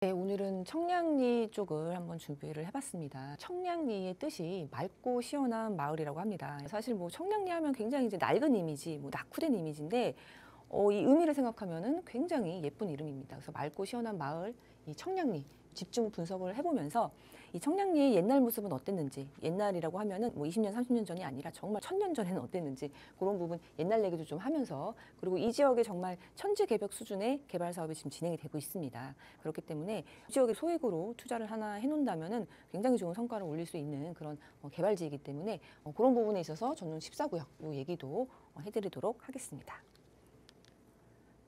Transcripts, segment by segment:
네, 오늘은 청량리 쪽을 한번 준비를 해봤습니다. 청량리의 뜻이 맑고 시원한 마을이라고 합니다. 사실 뭐 청량리 하면 굉장히 이제 낡은 이미지, 뭐 낙후된 이미지인데 이 의미를 생각하면은 굉장히 예쁜 이름입니다. 그래서 맑고 시원한 마을, 이 청량리 집중 분석을 해보면서 이 청량리의 옛날 모습은 어땠는지, 옛날이라고 하면은 뭐 20년, 30년 전이 아니라 정말 1000년 전에는 어땠는지 그런 부분 옛날 얘기도 좀 하면서, 그리고 이 지역에 정말 천지개벽 수준의 개발 사업이 지금 진행이 되고 있습니다. 그렇기 때문에 이 지역에 소액으로 투자를 하나 해놓는다면은 굉장히 좋은 성과를 올릴 수 있는 그런 개발지이기 때문에 그런 부분에 있어서 전농 14구역 이 얘기도 해드리도록 하겠습니다.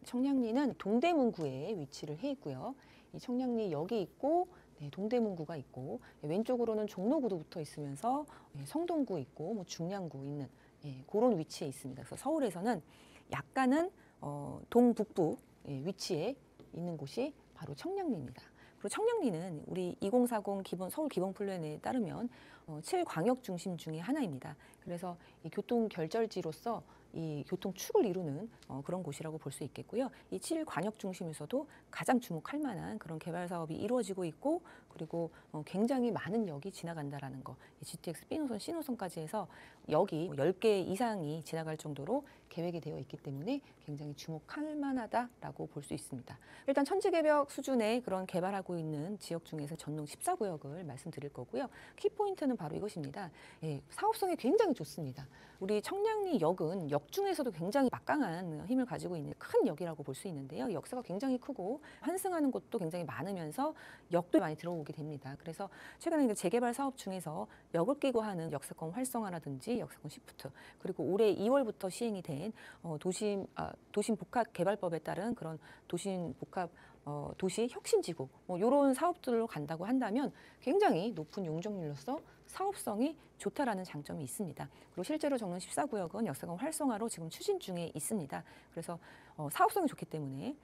청량리는 동대문구에 위치를 해 있고요. 이 청량리역이 있고, 네, 동대문구가 있고, 왼쪽으로는 종로구도 붙어 있으면서 성동구 있고, 뭐 중량구 있는 그런 위치에 있습니다. 그래서 서울에서는 약간은 동북부 위치에 있는 곳이 바로 청량리입니다. 그리고 청량리는 우리 2040 서울 기본 플랜에 따르면 7광역 중심 중에 하나입니다. 그래서 이 교통 결절지로서 이 교통축을 이루는 그런 곳이라고 볼 수 있겠고요. 이 7광역 중심에서도 가장 주목할 만한 그런 개발 사업이 이루어지고 있고, 그리고 굉장히 많은 역이 지나간다라는 거, GTX B노선, C노선까지 해서 역이 10개 이상이 지나갈 정도로 계획이 되어 있기 때문에 굉장히 주목할 만하다라고 볼 수 있습니다. 일단 천지개벽 수준의 그런 개발하고 있는 지역 중에서 전농 14구역을 말씀드릴 거고요. 키포인트는 바로 이것입니다. 사업성이 굉장히 좋습니다. 우리 청량리 역은 역 중에서도 굉장히 막강한 힘을 가지고 있는 큰 역이라고 볼 수 있는데요. 역사가 굉장히 크고 환승하는 곳도 굉장히 많으면서 역도 많이 들어오게 됩니다. 그래서 최근에 재개발 사업 중에서 역을 끼고 하는 역세권 활성화라든지 역세권 시프트, 그리고 올해 2월부터 시행이 된 도심 복합 개발법에 따른 그런 도심 복합 도시 혁신지구, 이런 사업들로 간다고 한다면 굉장히 높은 용적률로서 사업성이 좋다라는 장점이 있습니다. 그리고 실제로 정릉 14구역은 역세권 활성화로 지금 추진 중에 있습니다. 그래서 사업성이 좋기 때문에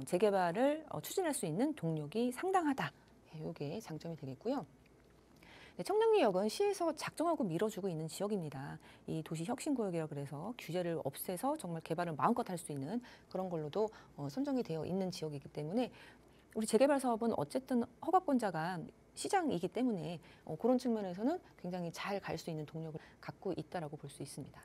재개발을 추진할 수 있는 동력이 상당하다. 이게 장점이 되겠고요. 청량리역은 시에서 작정하고 밀어주고 있는 지역입니다. 이 도시혁신구역이라 그래서 규제를 없애서 정말 개발을 마음껏 할 수 있는 그런 걸로도 선정이 되어 있는 지역이기 때문에 우리 재개발 사업은 어쨌든 허가권자가 시장이기 때문에 그런 측면에서는 굉장히 잘 갈 수 있는 동력을 갖고 있다라고 볼 수 있습니다.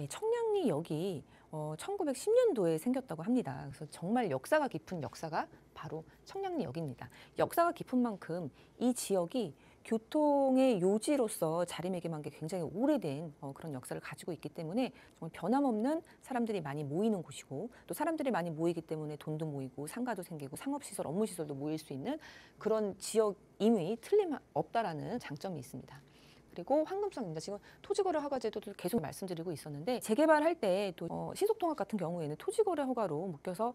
청량리역이 1910년도에 생겼다고 합니다. 그래서 정말 역사가 깊은 역사가 바로 청량리역입니다. 역사가 깊은 만큼 이 지역이 교통의 요지로서 자리매김한 게 굉장히 오래된 그런 역사를 가지고 있기 때문에 정말 변함없는 사람들이 많이 모이는 곳이고, 또 사람들이 많이 모이기 때문에 돈도 모이고 상가도 생기고 상업시설, 업무시설도 모일 수 있는 그런 지역임이 틀림없다라는 장점이 있습니다. 그리고 황금성입니다. 지금 토지거래 허가제도도 계속 말씀드리고 있었는데, 재개발할 때 또 신속통합 같은 경우에는 토지거래 허가로 묶여서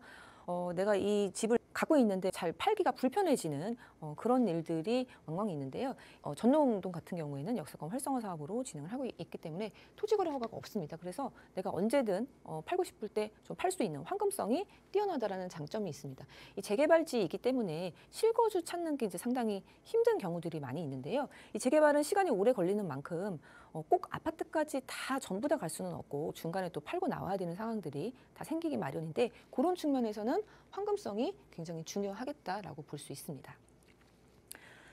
내가 이 집을 갖고 있는데 잘 팔기가 불편해지는 그런 일들이 왕왕 있는데요. 전농동 같은 경우에는 역세권 활성화 사업으로 진행을 하고 있기 때문에 토지거래 허가가 없습니다. 그래서 내가 언제든 팔고 싶을 때 좀 팔 수 있는 황금성이 뛰어나다라는 장점이 있습니다. 이 재개발지이기 때문에 실거주 찾는 게 이제 상당히 힘든 경우들이 많이 있는데요. 이 재개발은 시간이 오래 걸리는 만큼 꼭 아파트까지 다 전부 다 갈 수는 없고 중간에 또 팔고 나와야 되는 상황들이 다 생기기 마련인데, 그런 측면에서는 황금성이 굉장히 중요하겠다라고 볼 수 있습니다.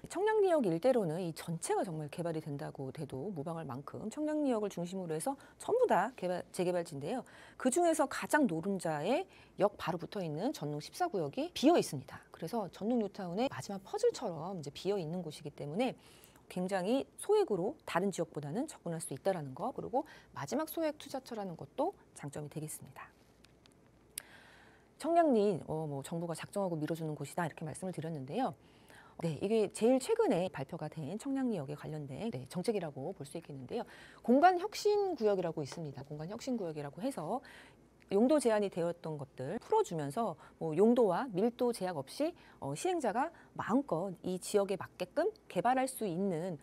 청량리역 일대로는 이 전체가 정말 개발이 된다고 돼도 무방할 만큼 청량리역을 중심으로 해서 전부 다 재개발지인데요. 그중에서 가장 노른자에 역 바로 붙어 있는 전농 14구역이 비어 있습니다. 그래서 전농 뉴타운의 마지막 퍼즐처럼 이제 비어 있는 곳이기 때문에 굉장히 소액으로 다른 지역보다는 접근할 수 있다는 거, 그리고 마지막 소액 투자처라는 것도 장점이 되겠습니다. 청량리 뭐 정부가 작정하고 밀어주는 곳이다 이렇게 말씀을 드렸는데요. 네, 이게 제일 최근에 발표가 된 청량리역에 관련된 정책이라고 볼 수 있겠는데요. 공간혁신구역이라고 있습니다. 공간혁신구역이라고 해서 용도 제한이 되었던 것들 풀어주면서 용도와 밀도 제약 없이 시행자가 마음껏 이 지역에 맞게끔 개발할 수 있는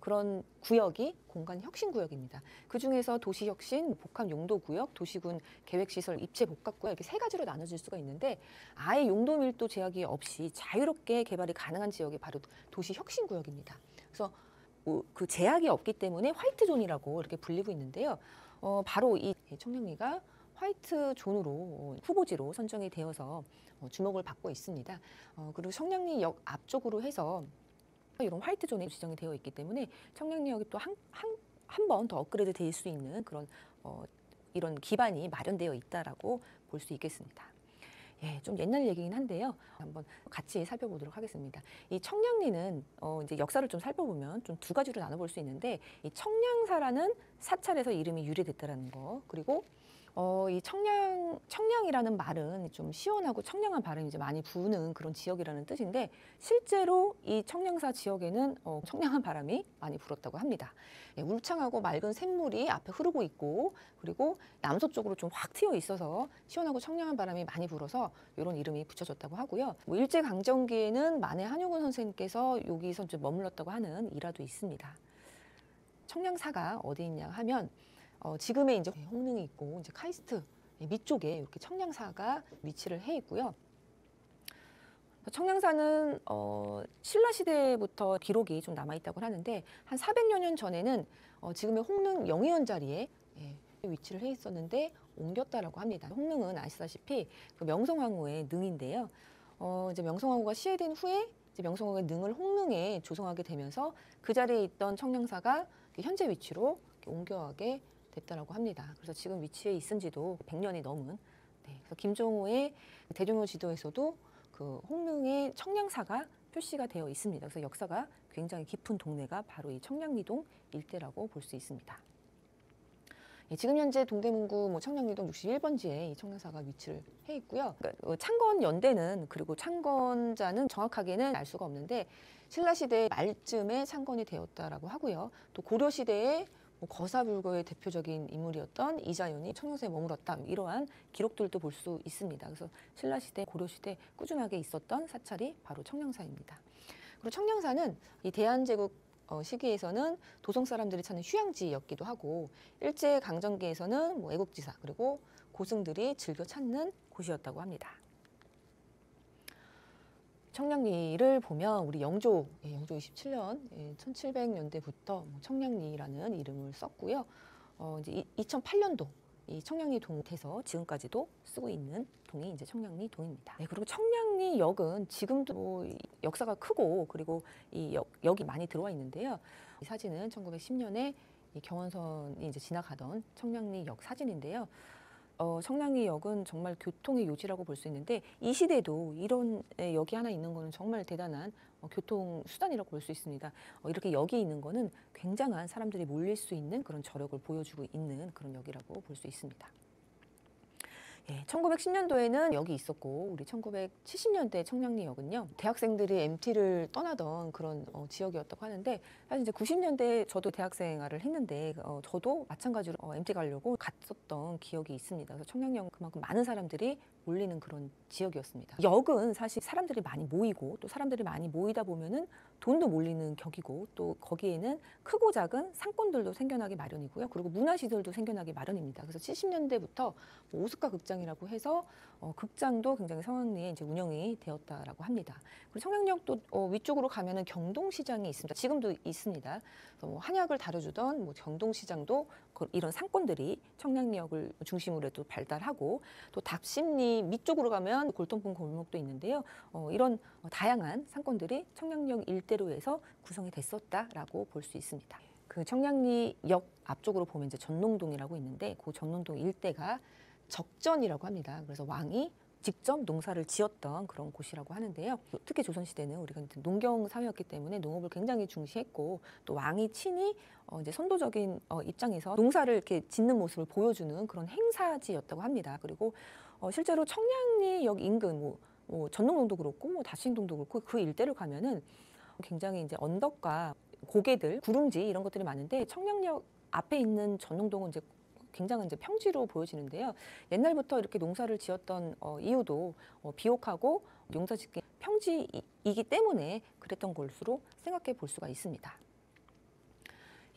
그런 구역이 공간혁신구역입니다. 그중에서 도시혁신, 복합용도구역, 도시군 계획시설, 입체복합구역 이렇게 세 가지로 나눠질 수가 있는데, 아예 용도 밀도 제약이 없이 자유롭게 개발이 가능한 지역이 바로 도시혁신구역입니다. 그래서 그 제약이 없기 때문에 화이트존이라고 이렇게 불리고 있는데요. 바로 이 청량리가 화이트 존으로 후보지로 선정이 되어서 주목을 받고 있습니다. 그리고 청량리역 앞쪽으로 해서 이런 화이트 존에 지정이 되어 있기 때문에 청량리역이 또 한 번 더 업그레이드 될 수 있는 그런 이런 기반이 마련되어 있다라고 볼 수 있겠습니다. 예, 좀 옛날 얘기긴 한데요. 한번 같이 살펴보도록 하겠습니다. 이 청량리는 이제 역사를 좀 살펴보면 좀 두 가지로 나눠볼 수 있는데, 이 청량사라는 사찰에서 이름이 유래됐다라는 거, 그리고 이 청량이라는 말은 좀 시원하고 청량한 바람이 이제 많이 부는 그런 지역이라는 뜻인데, 실제로 이 청량사 지역에는 청량한 바람이 많이 불었다고 합니다. 예, 울창하고 맑은 샘물이 앞에 흐르고 있고, 그리고 남서쪽으로 좀 확 트여 있어서 시원하고 청량한 바람이 많이 불어서 이런 이름이 붙여졌다고 하고요. 뭐 일제강점기에는 만해 한용운 선생님께서 여기서 좀 머물렀다고 하는 일화도 있습니다. 청량사가 어디 있냐 하면 지금의 이제 홍릉이 있고 이제 카이스트 밑쪽에 이렇게 청량사가 위치를 해 있고요. 청량사는 신라 시대부터 기록이 좀 남아 있다고 하는데, 한 400여 년 전에는 지금의 홍릉 영의원 자리에 위치를 해 있었는데 옮겼다라고 합니다. 홍릉은 아시다시피 그 명성황후의 능인데요. 이제 명성황후가 시해된 후에 이제 명성황후의 능을 홍릉에 조성하게 되면서 그 자리에 있던 청량사가 현재 위치로 옮겨가게 됐다라고 합니다. 그래서 지금 위치에 있은지도 100년이 넘은. 그래서 김종호의 대종호 지도에서도 그 홍릉의 청량사가 표시가 되어 있습니다. 그래서 역사가 굉장히 깊은 동네가 바로 이 청량리동 일대라고 볼 수 있습니다. 예, 지금 현재 동대문구 청량리동 61번지에 이 청량사가 위치를 해 있고요. 그러니까 창건 연대는, 그리고 창건자는 정확하게는 알 수가 없는데, 신라시대 말쯤에 창건이 되었다라고 하고요. 또 고려시대에 거사불교의 대표적인 인물이었던 이자연이 청량사에 머물렀다, 이러한 기록들도 볼 수 있습니다. 그래서 신라시대, 고려시대 꾸준하게 있었던 사찰이 바로 청량사입니다. 그리고 청량사는 이 대한제국 시기에서는 도성 사람들이 찾는 휴양지였기도 하고, 일제강점기에서는 애국지사 그리고 고승들이 즐겨 찾는 곳이었다고 합니다. 청량리를 보면 우리 영조 27년 1700년대부터 청량리라는 이름을 썼고요. 이제 2008년도 이 청량리 동에서 지금까지도 쓰고 있는 동이 이제 청량리 동입니다. 네, 그리고 청량리역은 지금도 역사가 크고, 그리고 이 역이 많이 들어와 있는데요. 이 사진은 1910년에 이 경원선이 이제 지나가던 청량리역 사진인데요. 청량리역은 정말 교통의 요지라고 볼 수 있는데, 이 시대도 이런 역이 하나 있는 거는 정말 대단한 교통 수단이라고 볼 수 있습니다. 이렇게 역이 있는 거는 굉장한 사람들이 몰릴 수 있는 그런 저력을 보여주고 있는 그런 역이라고 볼 수 있습니다. 예, 1910년도에는 역이 있었고, 우리 1970년대 청량리역은요, 대학생들이 MT를 떠나던 그런 지역이었다고 하는데, 사실 이제 90년대 저도 대학생 생활을 했는데 저도 마찬가지로 MT 가려고 갔었던 기억이 있습니다. 그래서 청량리역은 그만큼 많은 사람들이 몰리는 그런 지역이었습니다. 역은 사실 사람들이 많이 모이고, 또 사람들이 많이 모이다 보면은 돈도 몰리는 격이고, 또 거기에는 크고 작은 상권들도 생겨나기 마련이고요. 그리고 문화시설도 생겨나기 마련입니다. 그래서 70년대부터 오스카 극장이라고 해서 극장도 굉장히 성황리에 이제 운영이 되었다라고 합니다. 그리고 청량리역도 위쪽으로 가면은 경동시장이 있습니다. 지금도 있습니다. 그래서 한약을 다뤄주던 경동시장도 이런 상권들이 청량리역을 중심으로 또 발달하고, 또 답심리 밑쪽으로 가면 골동품 골목도 있는데요. 이런 다양한 상권들이 청량리역 일대로 해서 구성이 됐었다라고 볼 수 있습니다. 그 청량리역 앞쪽으로 보면 이제 전농동이라고 있는데, 그 전농동 일대가 적전이라고 합니다. 그래서 왕이 직접 농사를 지었던 그런 곳이라고 하는데요. 특히 조선시대는 우리가 농경 사회였기 때문에 농업을 굉장히 중시했고, 또 왕이 친히 이제 선도적인 입장에서 농사를 이렇게 짓는 모습을 보여주는 그런 행사지였다고 합니다. 그리고 실제로 청량리역 인근 전농동도 그렇고 다신동도 그렇고 그 일대를 가면은 굉장히 이제 언덕과 고개들, 구릉지 이런 것들이 많은데, 청량리역 앞에 있는 전농동은 이제 굉장한 이제 평지로 보여지는데요. 옛날부터 이렇게 농사를 지었던 이유도 비옥하고 농사짓기 평지이기 때문에 그랬던 것으로 생각해 볼 수가 있습니다.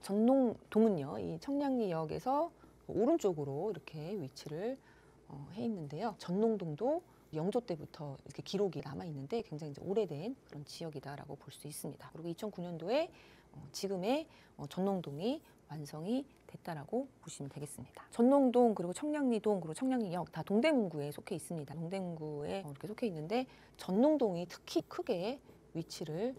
전농동은요, 이 청량리역에서 오른쪽으로 이렇게 위치를 해 있는데요. 전농동도 영조 때부터 이렇게 기록이 남아 있는데 굉장히 이제 오래된 그런 지역이다라고 볼 수 있습니다. 그리고 2009년도에 지금의 전농동이 완성이 됐다라고 보시면 되겠습니다. 전농동 그리고 청량리동 그리고 청량리역 다 동대문구에 속해 있습니다. 동대문구에 이렇게 속해 있는데 전농동이 특히 크게 위치를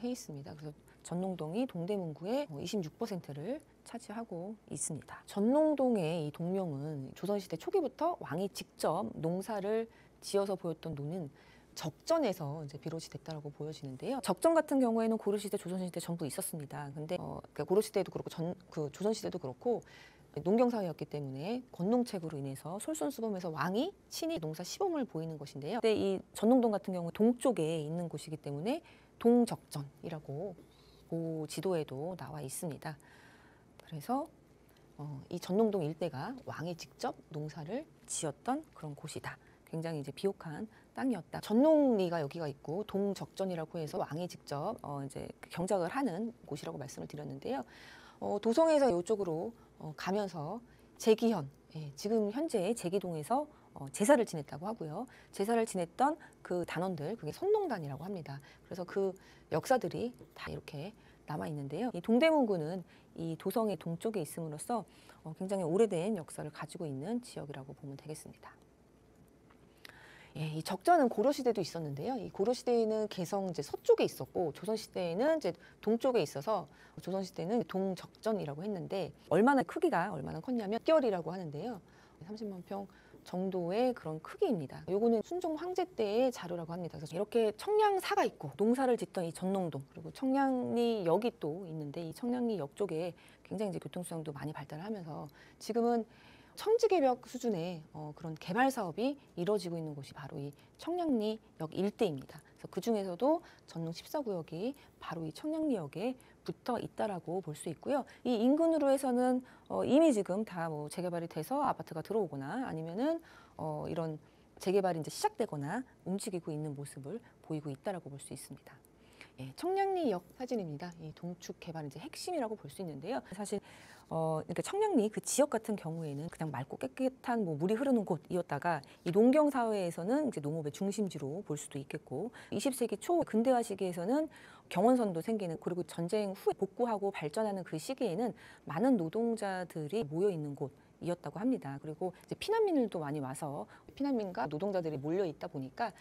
해 있습니다. 그래서 전농동이 동대문구의 26%를 차지하고 있습니다. 전농동의 이 동명은 조선시대 초기부터 왕이 직접 농사를 지어서 보였던 노는 적전에서 이제 비롯이 됐다라고 보여지는데요. 적전 같은 경우에는 고려시대, 조선시대 전부 있었습니다. 근데 그러니까 고려시대도 그렇고 조선시대도 그렇고 농경사회였기 때문에 권농책으로 인해서 솔선수범해서 왕이 친히 농사 시범을 보이는 것인데요. 근데 이 전농동 같은 경우 동쪽에 있는 곳이기 때문에 동적전이라고 그 지도에도 나와 있습니다. 그래서 이 전농동 일대가 왕이 직접 농사를 지었던 그런 곳이다. 굉장히 이제 비옥한 땅이었다. 전농리가 여기가 있고 동적전이라고 해서 왕이 직접 이제 경작을 하는 곳이라고 말씀을 드렸는데요. 도성에서 이쪽으로 가면서 제기현, 지금 현재 제기동에서 제사를 지냈다고 하고요. 제사를 지냈던 그 단원들, 그게 선농단이라고 합니다. 그래서 그 역사들이 다 이렇게 남아 있는데요. 이 동대문구는 이 도성의 동쪽에 있음으로써 굉장히 오래된 역사를 가지고 있는 지역이라고 보면 되겠습니다. 이 적전은 고려시대도 있었는데요. 이 고려시대에는 개성 이제 서쪽에 있었고 조선시대에는 이제 동쪽에 있어서 조선시대는 동적전이라고 했는데 크기가 얼마나 컸냐면 결이라고 하는데요. 30만 평 정도의 그런 크기입니다. 요거는 순종 황제 때의 자료라고 합니다. 그래서 이렇게 청량사가 있고 농사를 짓던 이 전농동 그리고 청량리역이 또 있는데 이 청량리역 쪽에 굉장히 이제 교통수단도 많이 발달을 하면서 지금은 천지개벽 수준의 그런 개발 사업이 이루어지고 있는 곳이 바로 이 청량리역 일대입니다. 그래서 그 중에서도 전농 14구역이 바로 이 청량리역에 붙어 있다라고 볼 수 있고요. 이 인근으로 해서는 이미 지금 다 뭐 재개발이 돼서 아파트가 들어오거나 아니면은 이런 재개발이 이제 시작되거나 움직이고 있는 모습을 보이고 있다라고 볼 수 있습니다. 청량리역 사진입니다. 이 동축 개발 이제 핵심이라고 볼 수 있는데요. 사실 그러니까 청량리 그 지역 같은 경우에는 그냥 맑고 깨끗한 뭐 물이 흐르는 곳이었다가 이 농경 사회에서는 이제 농업의 중심지로 볼 수도 있겠고 20세기 초 근대화 시기에서는 경원선도 생기는 그리고 전쟁 후에 복구하고 발전하는 그 시기에는 많은 노동자들이 모여 있는 곳이었다고 합니다. 그리고 이제 피난민들도 많이 와서 피난민과 노동자들이 몰려 있다 보니까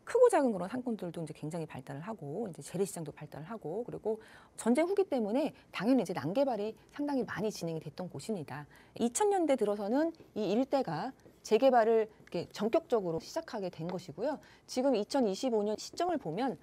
크고 작은 그런 상권들도 이제 굉장히 발달을 하고 이제 재래시장도 발달을 하고 그리고 전쟁 후기 때문에 당연히 이제 난개발이 상당히 많이 진행이 됐던 곳입니다. 2000년대 들어서는 이 일대가 재개발을 이렇게 전격적으로 시작하게 된 것이고요. 지금 2025년 시점을 보면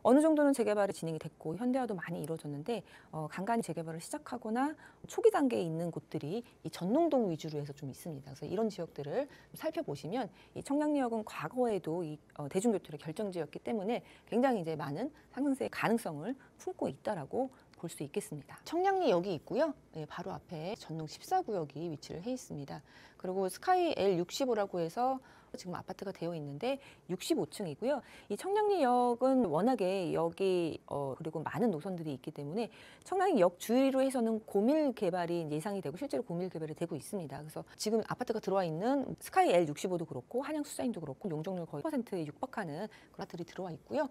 어느 정도는 재개발이 진행이 됐고 현대화도 많이 이루어졌는데 간간히 재개발을 시작하거나 초기 단계에 있는 곳들이 이 전농동 위주로 해서 좀 있습니다. 그래서 이런 지역들을 살펴보시면 이 청량리역은 과거에도 이 대중교통의 결정지였기 때문에 굉장히 이제 많은 상승세의 가능성을 품고 있다라고 볼 수 있겠습니다. 청량리역이 있고요. 바로 앞에 전농 14구역이 위치를 해 있습니다. 그리고 스카이 L65라고 해서 지금 아파트가 되어 있는데 65층이고요. 이 청량리역은 워낙에 여기 그리고 많은 노선들이 있기 때문에 청량리역 주위로 해서는 고밀 개발이 예상이 되고 실제로 고밀 개발이 되고 있습니다. 그래서 지금 아파트가 들어와 있는 스카이 L65도 그렇고 한양수자인도 그렇고 용적률 거의 10%에 육박하는 그런 아파트들이 들어와 있고요.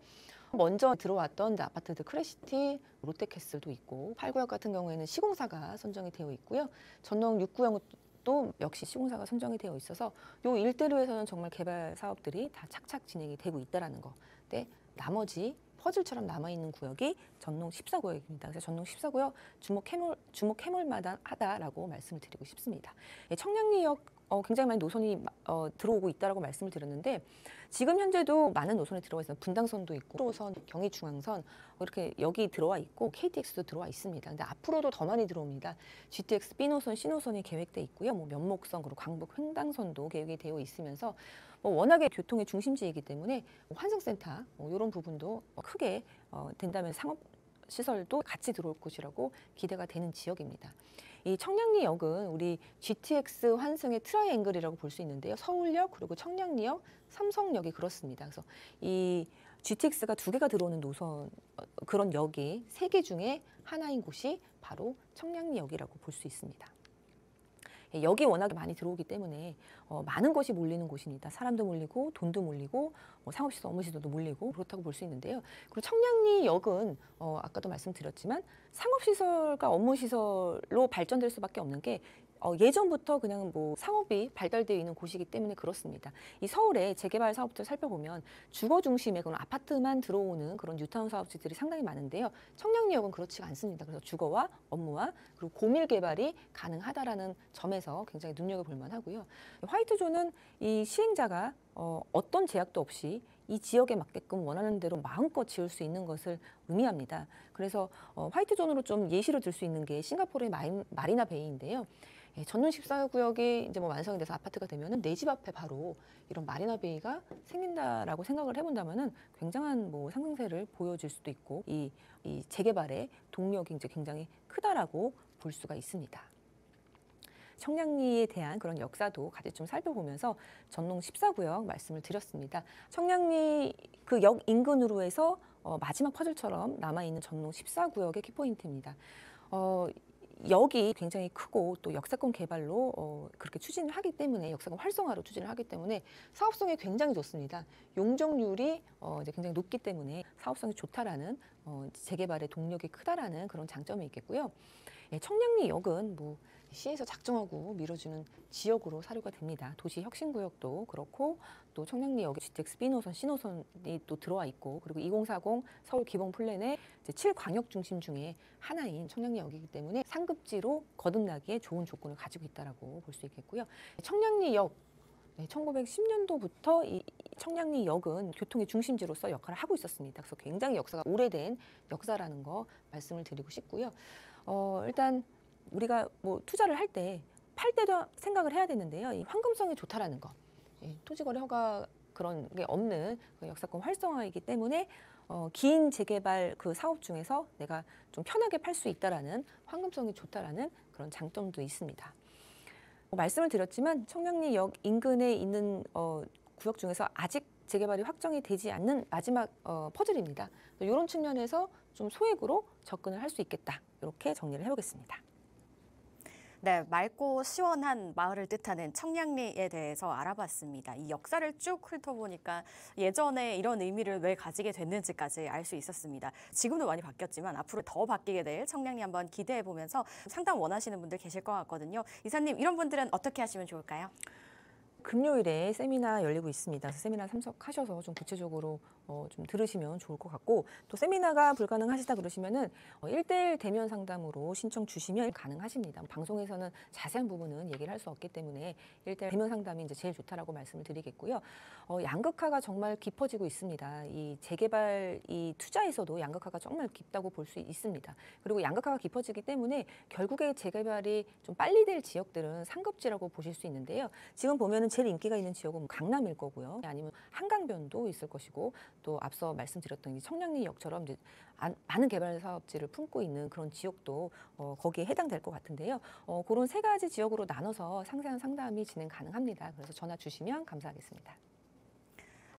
먼저 들어왔던 아파트들 크래시티, 롯데캐슬도 있고 8구역 같은 경우에는 시공사가 선정이 되어 있고요. 전농 6구역 또 역시 시공사가 선정이 되어 있어서 요 일대로 해서는 정말 개발 사업들이 다 착착 진행이 되고 있다라는 거. 근데 나머지 퍼즐처럼 남아있는 구역이 전농 14구역입니다. 그래서 전농 14구역 주목해볼만 하다라고 말씀을 드리고 싶습니다. 청량리역 굉장히 많은 노선이 들어오고 있다라고 말씀을 드렸는데 지금 현재도 많은 노선이 들어와 있어요. 분당선도 있고, 1호선, 경의중앙선 이렇게 여기 들어와 있고 KTX도 들어와 있습니다. 근데 앞으로도 더 많이 들어옵니다. GTX B노선, C노선이 계획돼 있고요. 뭐 면목선 그리고 강북 횡단선도 계획이 되어 있으면서 워낙에 교통의 중심지이기 때문에 환승센터 이런 부분도 크게 된다면 상업 시설도 같이 들어올 곳이라고 기대가 되는 지역입니다. 이 청량리역은 우리 GTX 환승의 트라이앵글이라고 볼 수 있는데요. 서울역 그리고 청량리역, 삼성역이 그렇습니다. 그래서 이 GTX가 2개가 들어오는 노선 그런 역이 3개 중에 하나인 곳이 바로 청량리역이라고 볼 수 있습니다. 여기 워낙 많이 들어오기 때문에 많은 것이 몰리는 곳입니다. 사람도 몰리고 돈도 몰리고 상업시설, 업무시설도 몰리고 그렇다고 볼 수 있는데요. 그리고 청량리역은 아까도 말씀드렸지만 상업시설과 업무시설로 발전될 수밖에 없는 게 예전부터 그냥 뭐 상업이 발달되어 있는 곳이기 때문에 그렇습니다. 이 서울의 재개발 사업들 살펴보면 주거 중심의 그런 아파트만 들어오는 그런 뉴타운 사업지들이 상당히 많은데요. 청량리역은 그렇지가 않습니다. 그래서 주거와 업무와 그리고 고밀 개발이 가능하다라는 점에서 굉장히 눈여겨볼 만하고요. 화이트존은 이 시행자가 어떤 제약도 없이 이 지역에 맞게끔 원하는 대로 마음껏 지을 수 있는 것을 의미합니다. 그래서 화이트존으로 좀 예시로 들 수 있는 게 싱가포르의 마리나 베이인데요. 전동 14구역이 이제 뭐 완성이 돼서 아파트가 되면은 내 집 앞에 바로 이런 마리나 베이가 생긴다라고 생각을 해본다면은 굉장한 뭐 상승세를 보여줄 수도 있고 이 재개발의 동력이 이제 굉장히 크다라고 볼 수가 있습니다. 청량리에 대한 그런 역사도 같이 좀 살펴보면서 전농 14구역 말씀을 드렸습니다. 청량리 그 역 인근으로 해서 마지막 퍼즐처럼 남아있는 전농 14구역의 키포인트입니다. 역이 굉장히 크고 또 역세권 개발로 그렇게 추진을 하기 때문에 역세권 활성화로 추진을 하기 때문에 사업성이 굉장히 좋습니다. 용적률이 이제 굉장히 높기 때문에 사업성이 좋다라는 재개발의 동력이 크다라는 그런 장점이 있겠고요. 청량리역은 뭐 시에서 작정하고 밀어주는 지역으로 사료가 됩니다. 도시 혁신구역도 그렇고 또 청량리역에 GTX B노선, C노선이 또 들어와 있고 그리고 2040 서울 기본 플랜의 7광역 중심 중에 하나인 청량리역이기 때문에 상급지로 거듭나기에 좋은 조건을 가지고 있다라고 볼 수 있겠고요. 청량리역 1910년도부터 이 청량리역은 교통의 중심지로서 역할을 하고 있었습니다. 그래서 굉장히 역사가 오래된 역사라는 거 말씀을 드리고 싶고요. 일단 우리가 뭐 투자를 할 때 팔 때도 생각을 해야 되는데요. 이 황금성이 좋다라는 거, 토지거래 허가 그런 게 없는 그 역사권 활성화이기 때문에 긴 재개발 그 사업 중에서 내가 좀 편하게 팔 수 있다라는 황금성이 좋다라는 그런 장점도 있습니다. 말씀을 드렸지만 청량리역 인근에 있는 구역 중에서 아직 재개발이 확정이 되지 않는 마지막 퍼즐입니다. 이런 측면에서 좀 소액으로 접근을 할 수 있겠다. 이렇게 정리를 해보겠습니다. 네, 맑고 시원한 마을을 뜻하는 청량리에 대해서 알아봤습니다. 이 역사를 쭉 훑어보니까 예전에 이런 의미를 왜 가지게 됐는지까지 알 수 있었습니다. 지금도 많이 바뀌었지만 앞으로 더 바뀌게 될 청량리 한번 기대해보면서 상담 원하시는 분들 계실 것 같거든요. 이사님, 이런 분들은 어떻게 하시면 좋을까요? 금요일에 세미나 열리고 있습니다. 그래서 세미나 참석하셔서 좀 구체적으로 좀 들으시면 좋을 것 같고 또 세미나가 불가능하시다 그러시면은 1대1 대면 상담으로 신청 주시면 가능하십니다. 방송에서는 자세한 부분은 얘기를 할 수 없기 때문에 1대1 대면 상담이 이제 제일 좋다라고 말씀을 드리겠고요. 양극화가 정말 깊어지고 있습니다. 이 재개발 이 투자에서도 양극화가 정말 깊다고 볼 수 있습니다. 그리고 양극화가 깊어지기 때문에 결국에 재개발이 좀 빨리 될 지역들은 상급지라고 보실 수 있는데요. 지금 보면은 제일 인기가 있는 지역은 강남일 거고요. 아니면 한강변도 있을 것이고 또 앞서 말씀드렸던 이 청량리역처럼 이제 많은 개발 사업지를 품고 있는 그런 지역도 거기에 해당될 것 같은데요. 그런 세 가지 지역으로 나눠서 상세한 상담이 진행 가능합니다. 그래서 전화 주시면 감사하겠습니다.